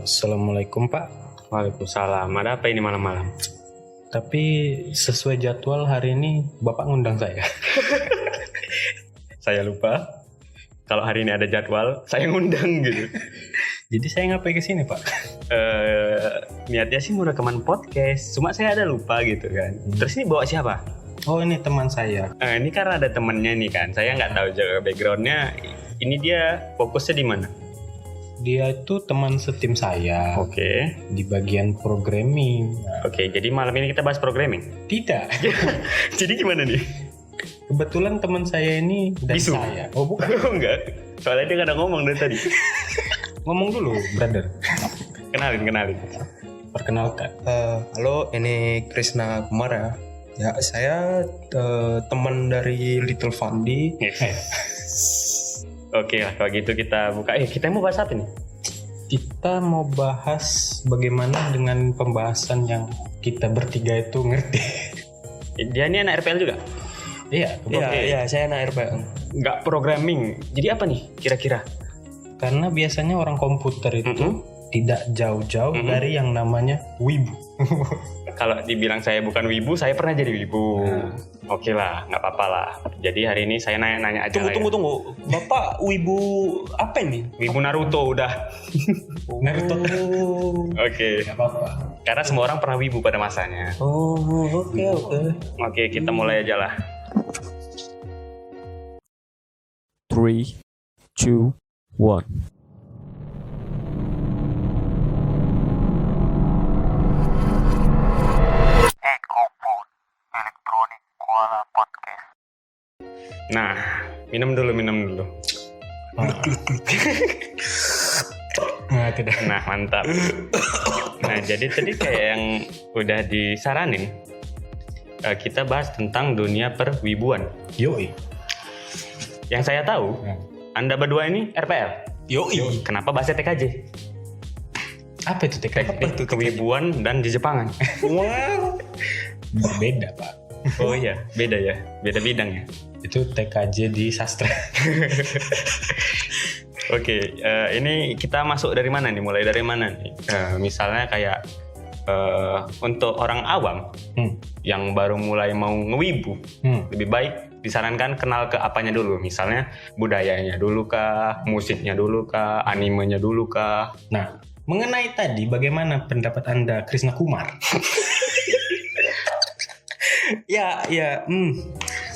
Assalamualaikum Pak. Waalaikumsalam. Ada apa ini malam-malam? Tapi sesuai jadwal hari ini Bapak ngundang saya. Saya lupa. Kalau hari ini ada jadwal, saya ngundang gitu. Jadi saya ngapain ke sini Pak? Niatnya sih mau rekaman podcast. Cuma saya ada lupa gitu kan. Terus ini bawa siapa? Oh ini teman saya. Ini karena ada temennya nih kan. Saya nggak tahu juga backgroundnya. Ini dia fokusnya di mana? Dia itu teman setim saya. Oke. Di bagian programming. Oke, jadi malam ini kita bahas programming. Tidak. Jadi gimana nih? Kebetulan teman saya ini dan Bisu? saya. Oh bukan. Enggak. Soalnya dia kadang ngomong dari tadi. Ngomong dulu, brother. Kenalin. Perkenalkan. Halo, ini Krisna Kumara. Ya, saya teman dari Little Fandi. Oke lah, kalau gitu kita buka. Kita mau bahas apa nih? Kita mau bahas bagaimana dengan pembahasan yang kita bertiga itu ngerti. Dia ini anak RPL juga? Iya, Iya, saya anak RPL. Nggak programming. Jadi apa nih kira-kira? karena biasanya orang komputer itu tidak jauh-jauh dari yang namanya wibu. Kalau dibilang saya bukan wibu, saya pernah jadi wibu. Oke lah, nggak apa-apa lah. Jadi hari ini saya nanya aja. Tunggu. Bapak wibu apa ini? Wibu Naruto udah. Naruto. Oke. Nggak apa-apa. Karena semua orang pernah wibu pada masanya. Oke. Oke, kita mulai aja lah. 3, 2, 1. Nah, minum dulu. Nah, tidak. Nah, mantap. Nah, jadi tadi kayak yang udah disaranin, kita bahas tentang dunia perwibuan. Yoi. Yang saya tahu, Anda berdua ini RPL. Yoi. Kenapa bahasnya TKJ? Apa itu TKJ? Teknik kewibuan dan Jepangan. Wow. Berbeda, Pak. Oh iya, beda ya, beda bidang ya. Itu TKJ di sastra. Oke, ini kita masuk dari mana nih? Mulai dari mana nih? Misalnya kayak untuk orang awam yang baru mulai mau ngewibu, lebih baik disarankan kenal ke apanya dulu. Misalnya budayanya dulu kah, musiknya dulu kah, animenya dulu kah. Nah, mengenai tadi bagaimana pendapat Anda Krisna Kumar? Ya.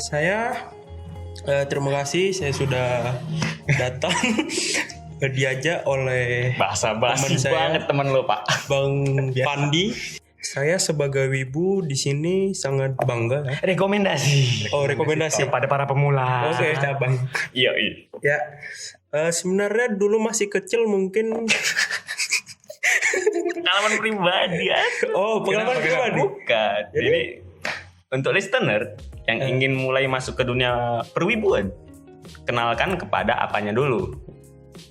Saya terima kasih saya sudah datang diajak oleh Bahasa-basi teman saya. banget temen lo, Pak. Bang Pandi. Saya sebagai wibu di sini sangat bangga ya. Rekomendasi. Oh, rekomendasi. Kepada para pemula. Oke. Cabang. Iya. Ya, sebenarnya dulu masih kecil mungkin. Pengalaman pribadi ya. Oh, pengalaman pribadi. Bukan. Jadi untuk listener yang ingin mulai masuk ke dunia perwibuan, kenalkan kepada apanya dulu.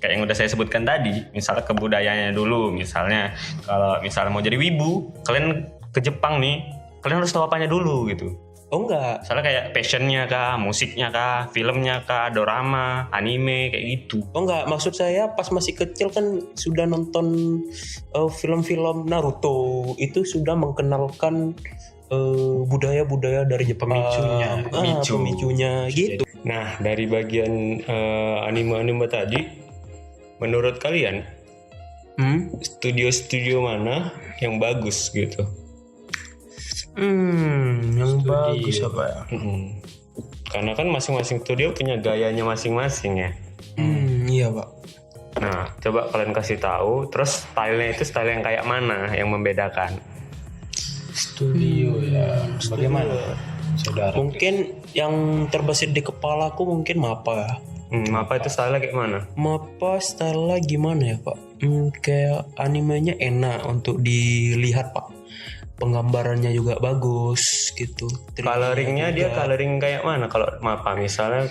Kayak yang udah saya sebutkan tadi, misalnya kebudayaannya dulu. Misalnya kalau mau jadi wibu, kalian ke Jepang nih, kalian harus tahu apanya dulu gitu. Oh enggak. Misalnya kayak passionnya kah, musiknya kah, filmnya kah, dorama, anime kayak gitu. Oh enggak, maksud saya pas masih kecil kan sudah nonton film-film Naruto, itu sudah mengenalkan budaya-budaya dari Jepang. Pemicunya gitu. Nah, dari bagian anime-anime tadi, menurut kalian studio-studio mana yang bagus gitu? Yang bagus apa ya? Karena kan masing-masing studio punya gayanya masing-masing ya. Iya Pak. Nah, coba kalian kasih tahu, terus stylenya itu style yang kayak mana yang membedakan? Studio ya. Bagaimana, saudara? Mungkin yang terbesit di kepalaku mungkin Mappa ya. Apa itu style kayak mana? Mappa style gimana ya Pak? Kayak animenya enak untuk dilihat Pak. Penggambarannya juga bagus gitu. Coloringnya dia coloring kayak mana? Kalau Mappa misalnya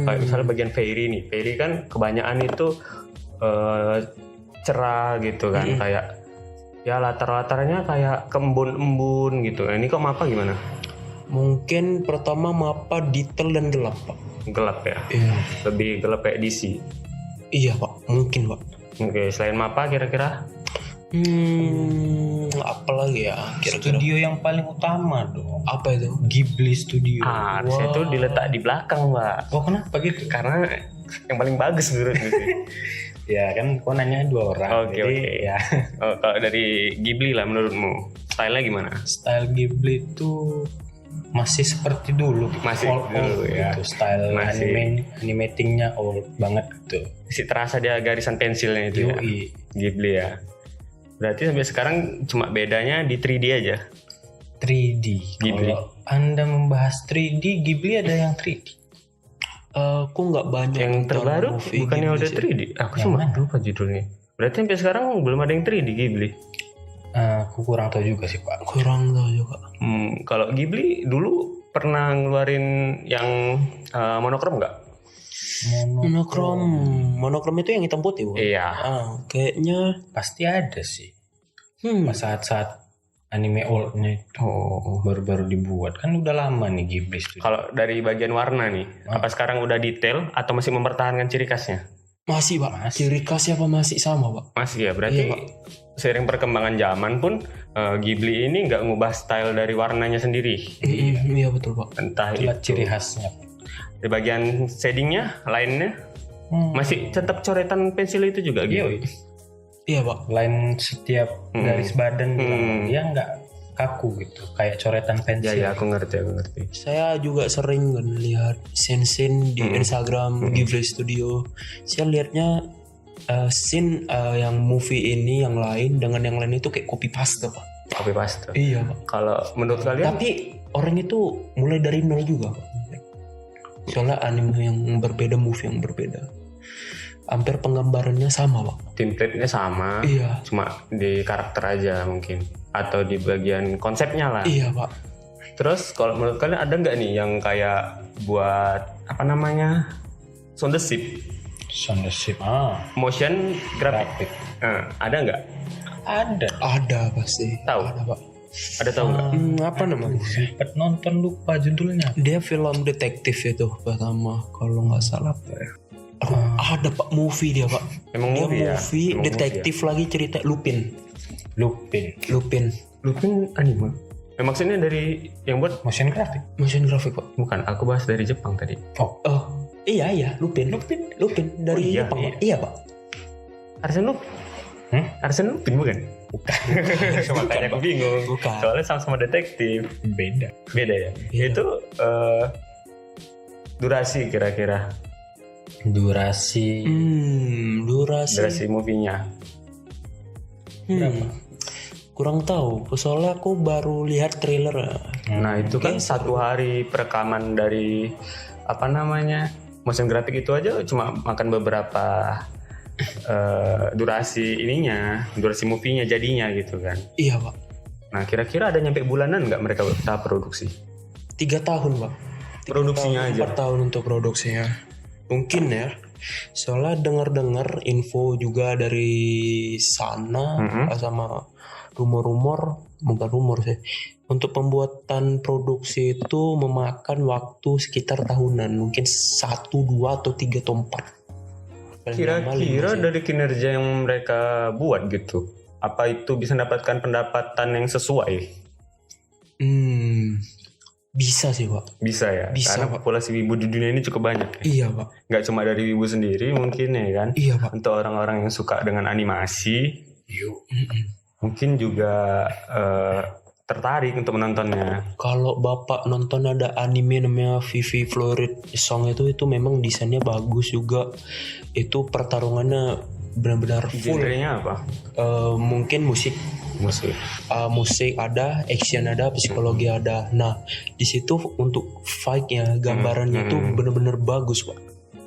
kayak misalnya bagian Fairy nih. Fairy kan kebanyakan itu cerah gitu kan, kayak ya latar-latarnya kayak kembun-embun gitu. Ini kok Mappa gimana? Mungkin pertama Mappa detail dan gelap Pak. Gelap ya? Iya. Lebih gelap kayak DC. Iya Pak, mungkin Pak. Oke, selain MAPPA kira-kira? Apa lagi ya kira-kira? Studio yang paling utama dong. Apa itu? Ghibli Studio. Harusnya itu diletak di belakang, Mbak. Oh kenapa gitu? Karena yang paling bagus menurutku sih. Ya kan kau nanya 2 orang. Oke, Jadi oke. ya Kalau dari Ghibli lah menurutmu, stylenya gimana? style Ghibli itu masih seperti dulu gitu. Masih Old dulu ya. gitu. Style Masih. animatingnya old banget gitu. Masih terasa dia garisan pensilnya itu ya. Yoi. Ghibli ya. Berarti sampai sekarang cuma bedanya di 3D aja. 3D. Ghibli. Kalau Anda membahas 3D, Ghibli ada yang 3D. Aku nggak banyak Yang nonton terbaru movie bukannya Ghibli udah sih. 3D? Aku Yang cuma mana? lupa judulnya. Berarti sampai sekarang belum ada yang 3D Ghibli. Aku kurang tahu juga sih Pak. Kurang tahu juga. Kalau Ghibli dulu pernah ngeluarin yang monokrom nggak? Monokrom itu yang hitam putih bukan? Iya. Kayaknya Pasti ada sih. hmm, Pas saat-saat anime oldnya itu Oh. baru-baru dibuat kan udah lama nih Ghibli Studio. Kalau dari bagian warna nih, apa sekarang udah detail atau masih mempertahankan ciri khasnya? masih Pak. Masih. Ciri khasnya apa masih sama Pak? Masih ya, berarti Iya, Pak. seiring perkembangan zaman pun Ghibli ini nggak ngubah style dari warnanya sendiri. Iya betul Pak. Entah Itulah itu ciri khasnya. di bagian shadingnya, lainnya masih tetap coretan pensil itu juga gitu. Iya, Iya Pak. lain setiap garis badan dia nggak kaku gitu, kayak coretan Ya pensil. ya, aku ngerti. Saya juga sering kan lihat scene di Instagram Ghibli Studio. Saya lihatnya scene yang movie ini yang lain dengan yang lain itu kayak copy paste Pak. Copy paste. Iya Pak. Kalau menurut kalian? Tapi orang itu mulai dari nol juga Pak. Soalnya anime yang berbeda, movie yang berbeda. Hampir penggambarannya sama Pak. Template-nya sama, Iya. cuma di karakter aja mungkin, atau di bagian konsepnya lah. Iya Pak. Terus kalau menurut kalian ada nggak nih yang kayak buat apa namanya sound the ship, Sound the Ship. motion graphic, Grafik. ada nggak? Ada. Ada pasti. Tahu? Ada Pak. Ada tahu nggak? Apa namanya? Sempet nonton lupa judulnya. Dia film detektif itu pertama kalau nggak salah. Ada Pak movie dia Pak. Emang Dia movie ya? movie Emang detektif lagi cerita Lupin. Lupin. Lupin anime. Maksudnya dari yang buat Motion graphic. Motion graphic Pak. bukan? Aku bahas dari Jepang tadi. Oh, Iya Lupin dari Oh, iya, Jepang iya. Pak. Iya Pak. Arsene Lupin? Arsene Lupin bukan? Bukan. Makanya aku bingung. Bukan. Soalnya sama-sama detektif. beda. Beda ya? Iya. Itu durasi kira-kira. Durasi Durasi movie-nya. Kurang tahu. Soalnya aku baru lihat trailer. Nah itu kan satu hari perekaman dari apa namanya motion graphic itu aja cuma makan beberapa durasi movie-nya jadinya gitu kan. Iya Pak. Nah kira-kira ada nyampe bulanan nggak mereka tahap produksi? 3 tahun Pak. 3 Produksinya tahun, aja. 4 tahun untuk produksinya. Mungkin ya. Soalnya dengar-dengar info juga dari sana sama rumor-rumor, bukan rumor sih. Untuk pembuatan produksi itu memakan waktu sekitar tahunan, mungkin 1, 2 atau 3 atau 4. Kira-kira dari kinerja yang mereka buat gitu, apa itu bisa mendapatkan pendapatan yang sesuai? Bisa sih Pak. Bisa ya, Bisa, karena Pak. populasi wibu di dunia ini cukup banyak ya. Iya Pak. Nggak cuma dari wibu sendiri mungkin ya kan. Iya Pak. Untuk orang-orang yang suka dengan animasi, mungkin juga tertarik untuk menontonnya. Kalau Bapak nonton ada anime namanya Vivi Florid Song itu memang desainnya bagus juga. Itu pertarungannya benar-benar full. Genrenya apa? Mungkin musik ada, action ada, psikologi ada. Nah, di situ untuk fight-nya, gambarannya tuh benar-benar bagus, Pak.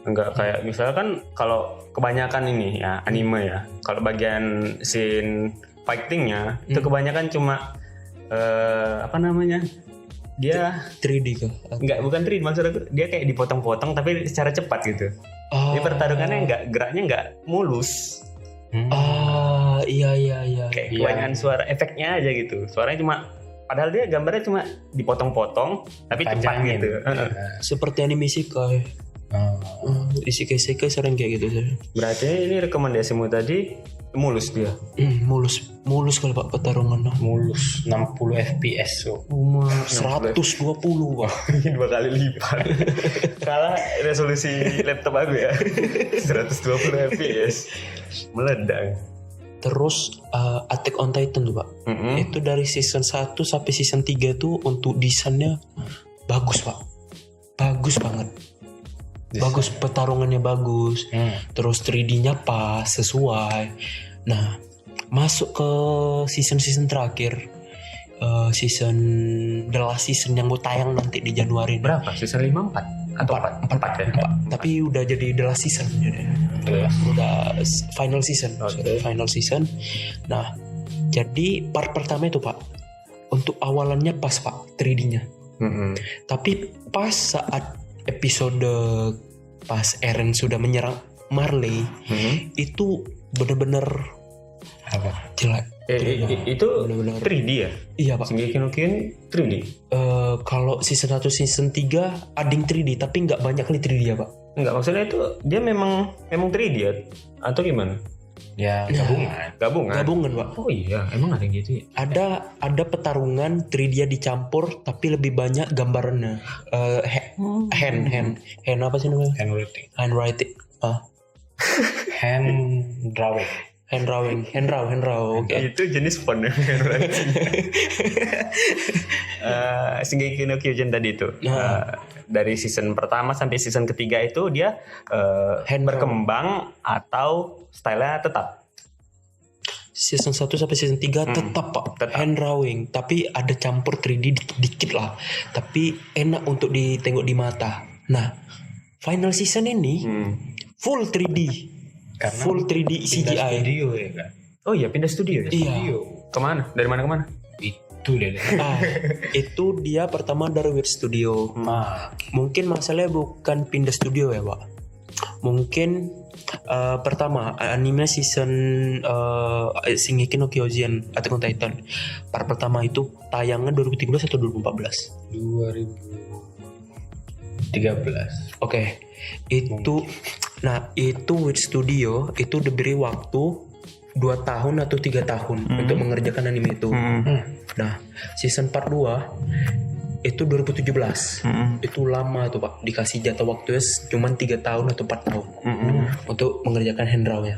Enggak kayak misalkan kalau kebanyakan ini ya anime ya. Kalau bagian scene fightingnya itu kebanyakan cuma apa namanya? Dia 3D kah? bukan 3D, maksud aku dia kayak dipotong-potong tapi secara cepat gitu. Dia pertarungannya geraknya nggak mulus. Iya. Kayak kebanyakan suara efeknya aja gitu. Suaranya cuma padahal dia gambarnya cuma dipotong-potong tapi cepat Panjangin. gitu. Seperti anime Isekai. Isekai sering kayak gitu sih. Berarti ini rekomendasimu tadi mulus dia. Mulus kalau Pak pertarungan. Mulus 60 fps so. 120 Pak. 2 kali lipat. Kalah resolusi laptop aku ya. 120 fps. Meledak. Terus Attack on Titan tuh Pak. Itu dari season 1 sampai season 3 tuh untuk desainnya bagus Pak. Bagus banget. Bagus, pertarungannya bagus. Terus 3D-nya pas, sesuai. Nah, masuk ke season terakhir. Season The Last Season yang mau tayang nanti di Januari. Berapa? Season 5 4 atau 4 ya? 4. Tapi udah jadi The Last Season. Udah final season. Final season. Nah, jadi part pertama itu Pak, untuk awalannya pas Pak 3D-nya. Tapi pas saat episode pas Eren sudah menyerang Marley, itu benar-benar jelek. Itu Bener-bener. 3D ya? Iya Pak. Shingeki no Kyojin 3D? Kalau season 1 season 3 ada yang 3D tapi nggak banyak nih 3D ya Pak. Enggak, maksudnya itu dia memang 3D ya? Atau gimana? Ya Gabungan Pak. Oh iya, emang ada yang gitu ya? Ada pertarungan 3D dicampur tapi lebih banyak gambarannya. Hand apa sih namanya? Handwriting. Hand drawing. Oke. Itu jenis font ya. Shingeki no Kyojin tadi itu. Dari season pertama sampai season ketiga itu dia berkembang atau stylenya tetap? Season 1 sampai season 3 tetap Pak. Hand drawing, tapi ada campur 3D dikit lah. Tapi enak untuk ditengok di mata. Nah, final season ini full 3D. Karena full 3D CGI. Studio ya kan. Oh iya, pindah studio ya? Iya. Kemana? Dari mana kemana? Itu deh. Itu dia pertama dari Weird Studio. Mungkin masalahnya bukan pindah studio ya Pak. Mungkin pertama anime season Shingeki no Kyojin Attack on Titan part pertama itu tayangan 2013 atau 2014? 2013. Oke. Itu nah itu Weird Studio itu diberi waktu 2 tahun atau 3 tahun untuk mengerjakan anime itu. Nah, season part 2 itu 2017. Itu lama tuh Pak, dikasih jatah waktunya cuma 3 tahun atau 4 tahun untuk mengerjakan hand draw-nya.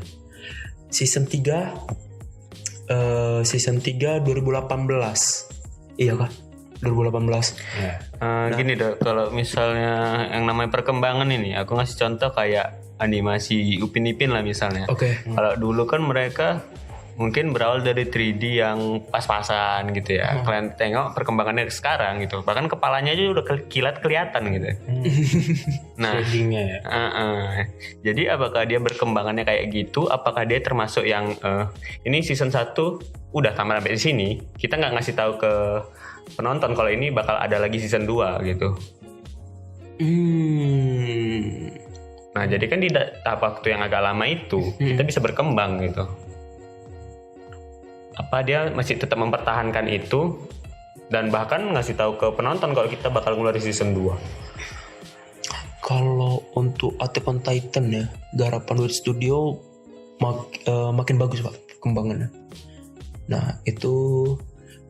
Season 3 2018. Iya kah? 2018. Gini dong, kalau misalnya yang namanya perkembangan ini, aku ngasih contoh kayak animasi Upin Ipin lah misalnya. Oke. Kalau dulu kan mereka mungkin berawal dari 3D yang pas-pasan gitu ya. Kalian tengok perkembangannya sekarang gitu. Bahkan kepalanya aja udah kilat kelihatan gitu. Nah, Shadingnya ya. jadi apakah dia berkembangannya kayak gitu? Apakah dia termasuk yang ini season 1 udah tamat sampai di sini? Kita nggak ngasih tahu ke penonton kalau ini bakal ada lagi season 2 gitu. Nah, jadi kan di tahap waktu yang agak lama itu kita bisa berkembang gitu. Apa dia masih tetap mempertahankan itu dan bahkan ngasih tahu ke penonton kalau kita bakal ngeluarin season 2? Kalau untuk Attack on Titan ya, garapan Weird Studio makin bagus Pak perkembangannya. Nah, itu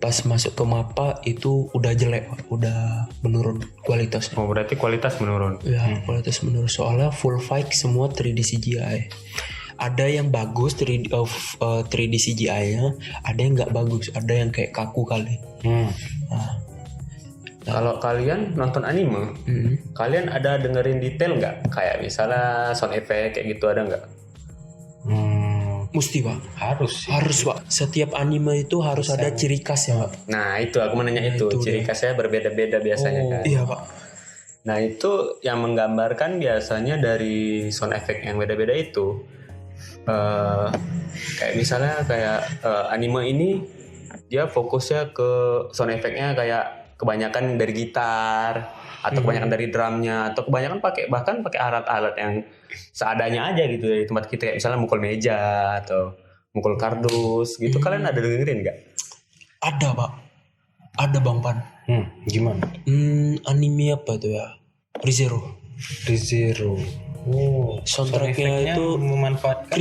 pas masuk ke MAPPA itu udah jelek Pak, udah menurun kualitasnya. Oh, berarti kualitas menurun. Ya, kualitas menurun soalnya full fight semua 3D CGI. Ada yang bagus 3D CGI-nya, ada yang nggak bagus, ada yang kayak kaku kali. Kalau kalian nonton anime, kalian ada dengerin detail nggak? Kayak misalnya sound effect kayak gitu ada nggak? Mesti Pak. Harus sih. Harus Pak. Setiap anime itu harus ada ciri khas ya Pak. Nah itu aku mau nanya itu ciri khasnya berbeda-beda biasanya kan. Iya Pak. Nah itu yang menggambarkan biasanya dari sound effect yang beda-beda itu. Kayak misalnya anime ini dia fokusnya ke sound effectnya kayak kebanyakan dari gitar atau kebanyakan dari drumnya atau kebanyakan bahkan pakai alat-alat yang seadanya aja gitu dari tempat kita, kayak misalnya mukul meja atau mukul kardus gitu. Kalian ada dengerin nggak? Ada Pak. Ada Bang Pan. Gimana? Anime apa tuh ya? ReZero. ReZero. Oh, Soundtracknya itu memanfaatkan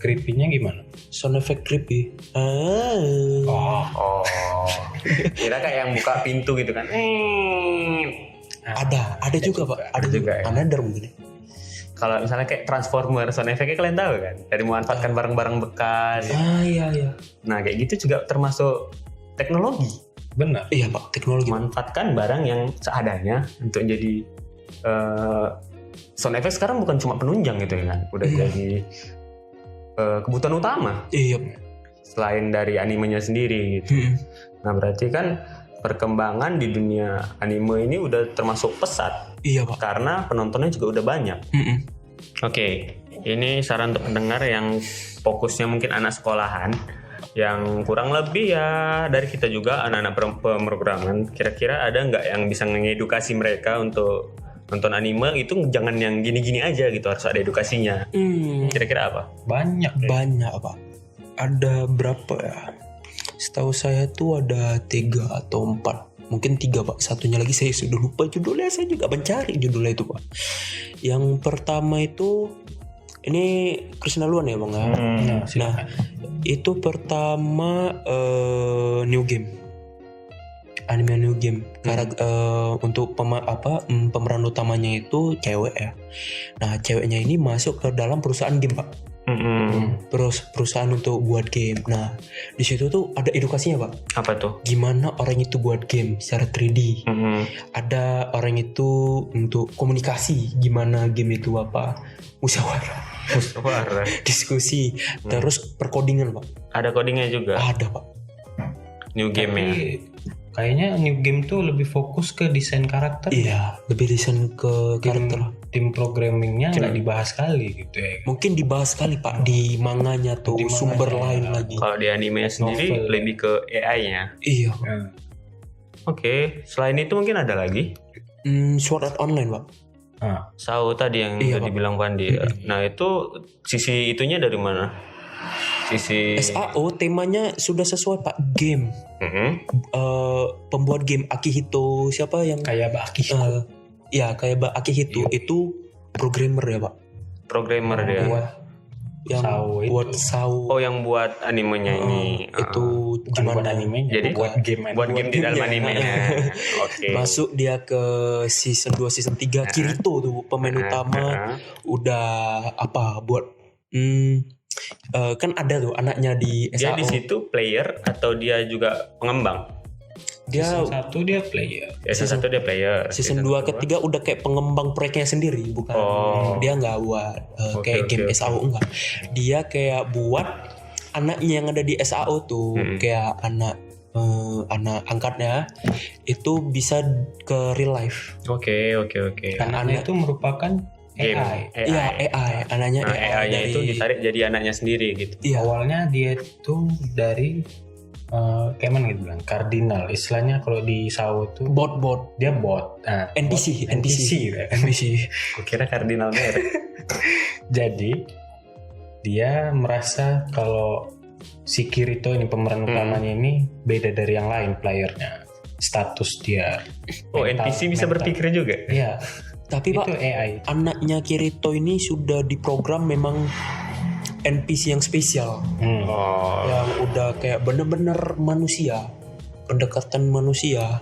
creepy-nya gimana? Sound effect creepy. Oh. Kira kayak yang buka pintu gitu kan. Ada juga Pak. Ada juga. ya. Another mungkin. Kalau misalnya kayak Transformer sound effect-nya kalian tahu kan? Dari memanfaatkan barang-barang bekas. Iya. Nah, kayak gitu juga termasuk teknologi. Benar. Iya Pak, teknologi. Manfaatkan barang yang seadanya untuk jadi sound effect sekarang bukan cuma penunjang gitu ya kan. Udah jadi kebutuhan utama. Iya. Selain dari animenya sendiri gitu. Nah, berarti kan perkembangan di dunia anime ini udah termasuk pesat. Iya Pak. Karena penontonnya juga udah banyak. Oke, ini saran untuk pendengar yang fokusnya mungkin anak sekolahan, yang kurang lebih ya dari kita juga anak-anak pemrograman. Kira-kira ada nggak yang bisa mengedukasi mereka untuk nonton anime? Itu jangan yang gini-gini aja gitu, harus ada edukasinya. Kira-kira apa? Banyak Pak. Ada berapa ya? Setahu saya tuh ada 3 atau 4. Mungkin 3 Pak. Satunya lagi saya sudah lupa judulnya. Saya juga mencari judulnya itu Pak. Yang pertama itu, ini Krisnaluan ya Bang ya? Nah, itu pertama New Game. Anime New Game. Untuk pemeran utamanya itu cewek ya. Nah, ceweknya ini masuk ke dalam perusahaan game Pak. Terus perusahaan untuk buat game. Nah, di situ tuh ada edukasinya Pak. Apa tuh? Gimana orang itu buat game secara 3D. Ada orang itu untuk komunikasi, gimana game itu apa, musyawarah, diskusi, terus perkodingan Pak. Ada codingnya juga. Ada Pak. New game ya. Kayaknya New Game tuh lebih fokus ke desain karakter. Iya, lebih desain ke karakter. Tim programmingnya nggak dibahas kali gitu ya. Mungkin dibahas kali Pak di manganya tuh, Di sumber manganya, lain ya. lagi. Kalau di anime sendiri Novel. lebih ke AI-nya. Iya. Oke, selain itu mungkin ada lagi. Sword Art Online Pak. Sao tadi yang Iya, udah Pak. dibilang Pandi. Nah, itu sisi itunya dari mana? Sisi SAO temanya sudah sesuai Pak, game. Pembuat game Akihito, siapa yang Kayak Baki. ya kayak Mbak Akihito itu programmer ya Pak. programmer dia. Yang Sao itu. buat Sao. Oh, yang buat animenya ini. Itu Bukan buat gimana animenya, Jadi buat game. buat game di dalam gamenya. animenya. Oke. Masuk dia ke season 2 season 3 Kirito tuh pemain utama udah buat kan ada tuh anaknya di Dia SAO. di situ player atau dia juga pengembang? Dia Season 1 dia player. Season 1 dia player. season 2 ketiga udah kayak pengembang proyeknya sendiri, bukan dia nggak buat kayak game SAO enggak. Dia kayak buat anaknya yang ada di SAO tuh kayak anak angkatnya itu bisa ke real life. Oke. Anaknya itu merupakan Game. AI. Iya AI, anaknya Nah, AI AI-nya itu ditarik jadi anaknya sendiri gitu. Iya. Awalnya dia itu dari kayak mana gitu bilang, kardinal. Istilahnya kalau di Sao tuh bot dia bot. Nah, NPC. ya. Aku kira kardinal merek. Jadi dia merasa kalau si Kirito ini pemeran utamanya ini beda dari yang lain playernya. Status dia. Oh, NPC bisa berpikir juga. Iya. Tapi Itu Pak, AI. anaknya Kirito ini sudah diprogram memang NPC yang spesial, Oh. yang udah kayak bener-bener manusia, pendekatan manusia.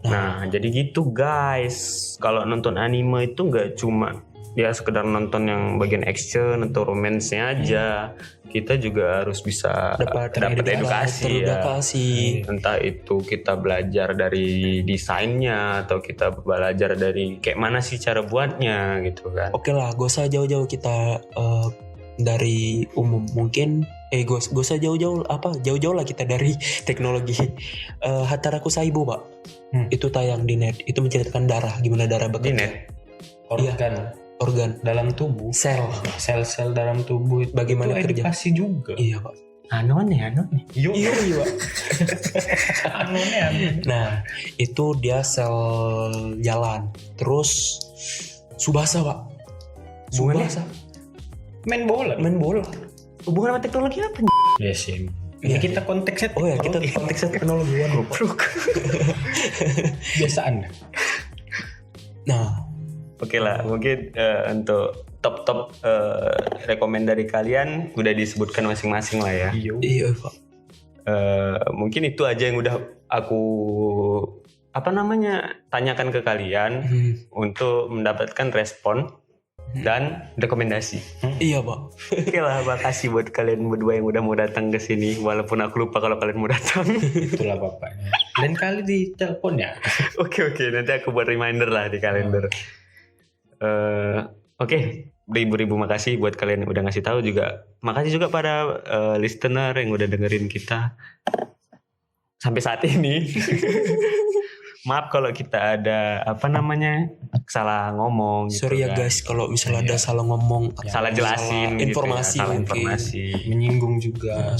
Nah, jadi gitu guys. Kalau nonton anime itu nggak cuma ya sekedar nonton yang bagian action atau romance-nya aja. Kita juga harus bisa dapat edukasi ya. Entah itu kita belajar dari desainnya atau kita belajar dari kayak mana sih cara buatnya gitu kan. Oke lah, gak usah jauh-jauh kita dari umum. Mungkin gak usah jauh-jauh lah kita dari teknologi. Hataraku Saibo Pak, itu tayang di net. Itu menceritakan darah, gimana darah bekerja. Di net. Organ dalam tubuh, sel-sel dalam tubuh itu bagaimana itu kerja. edukasi juga. Iya Pak. Anone. Iya Pak. Aneh. Nah itu dia sel jalan. Terus Subasa Pak. Subasa Main bola. Hubungan sama teknologi apa? Ya sih. Iya. Ini kita konteksnya. Oh ya, kita konteksnya teknologi. Biasaan. Nah, Oke lah, mungkin untuk top rekomend dari kalian udah disebutkan masing-masing lah ya. Iya Pak. Mungkin itu aja yang udah aku tanyakan ke kalian untuk mendapatkan respon dan rekomendasi. Iya Pak. Oke lah, makasih buat kalian berdua yang udah mau datang ke sini, walaupun aku lupa kalau kalian mau datang. Itulah bapaknya. Lain kali di telepon ya. Oke, nanti aku buat reminder lah di kalender. Oke, ribu makasih buat kalian yang udah ngasih tahu juga. Makasih juga pada listener yang udah dengerin kita sampai saat ini. Maaf kalau kita ada salah ngomong. Sorry gitu ya guys kalau misalnya ada salah ngomong, salah jelasin, informasi, salah mungkin. informasi, menyinggung juga.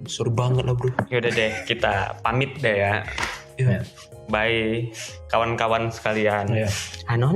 Sorry banget lah bro. Yaudah deh, kita pamit deh ya. Iya. Bye kawan-kawan sekalian. Iya. Ano.